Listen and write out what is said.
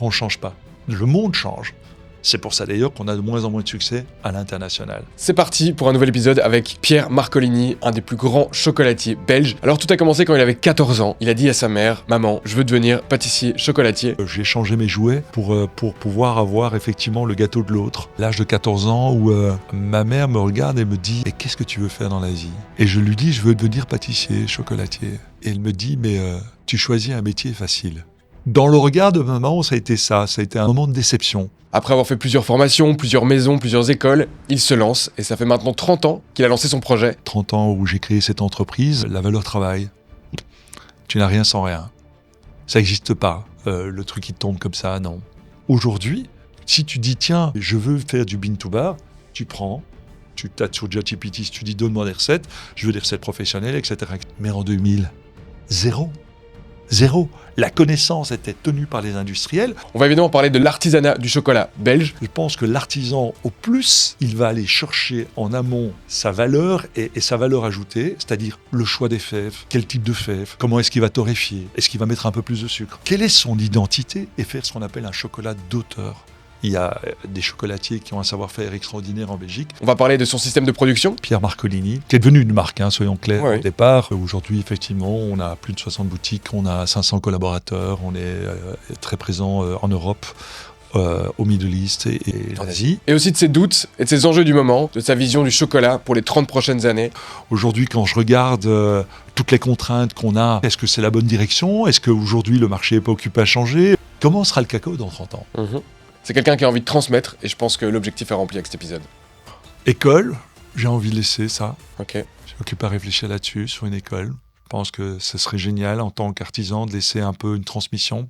On ne change pas. Le monde change. C'est pour ça d'ailleurs qu'on a de moins en moins de succès à l'international. C'est parti pour un nouvel épisode avec Pierre Marcolini, un des plus grands chocolatiers belges. Alors tout a commencé quand il avait 14 ans. Il a dit à sa mère, maman, je veux devenir pâtissier chocolatier. J'ai changé mes jouets pour pouvoir avoir effectivement le gâteau de l'autre. L'âge de 14 ans où ma mère me regarde et me dit « Mais qu'est-ce que tu veux faire dans la vie ?» Et je lui dis « Je veux devenir pâtissier, chocolatier. » Et elle me dit « Mais tu choisis un métier facile. » Dans le regard de maman, ça a été ça. Ça a été un moment de déception. Après avoir fait plusieurs formations, plusieurs maisons, plusieurs écoles, il se lance et ça fait maintenant 30 ans qu'il a lancé son projet. 30 ans où j'ai créé cette entreprise, la valeur travail. Tu n'as rien sans rien. Ça n'existe pas, le truc qui tombe comme ça, non. Aujourd'hui, si tu dis, tiens, je veux faire du bean to bar, tu prends, tu tapes sur ChatGPT, tu dis, donne-moi des recettes, je veux des recettes professionnelles, etc. Mais en 2000, zéro. Zéro. La connaissance était tenue par les industriels. On va évidemment parler de l'artisanat du chocolat belge. Je pense que l'artisan, au plus, il va aller chercher en amont sa valeur et sa valeur ajoutée, c'est-à-dire le choix des fèves, quel type de fèves, comment est-ce qu'il va torréfier, est-ce qu'il va mettre un peu plus de sucre, quelle est son identité et faire ce qu'on appelle un chocolat d'auteur. Il y a des chocolatiers qui ont un savoir-faire extraordinaire en Belgique. On va parler de son système de production. Pierre Marcolini, qui est devenu une marque, soyons clairs, Ouais. au départ. Aujourd'hui, effectivement, on a plus de 60 boutiques, on a 500 collaborateurs, on est très présent en Europe, au Middle East et en Asie. Et aussi de ses doutes et de ses enjeux du moment, de sa vision du chocolat pour les 30 prochaines années. Aujourd'hui, quand je regarde toutes les contraintes qu'on a, est-ce que c'est la bonne direction ? Est-ce qu'aujourd'hui, le marché n'est pas occupé à changer ? Comment sera le cacao dans 30 ans ? C'est quelqu'un qui a envie de transmettre et je pense que l'objectif est rempli avec cet épisode. École, j'ai envie de laisser ça. Ok. Je suis occupé à réfléchir là-dessus, sur une école. Je pense que ce serait génial en tant qu'artisan de laisser un peu une transmission.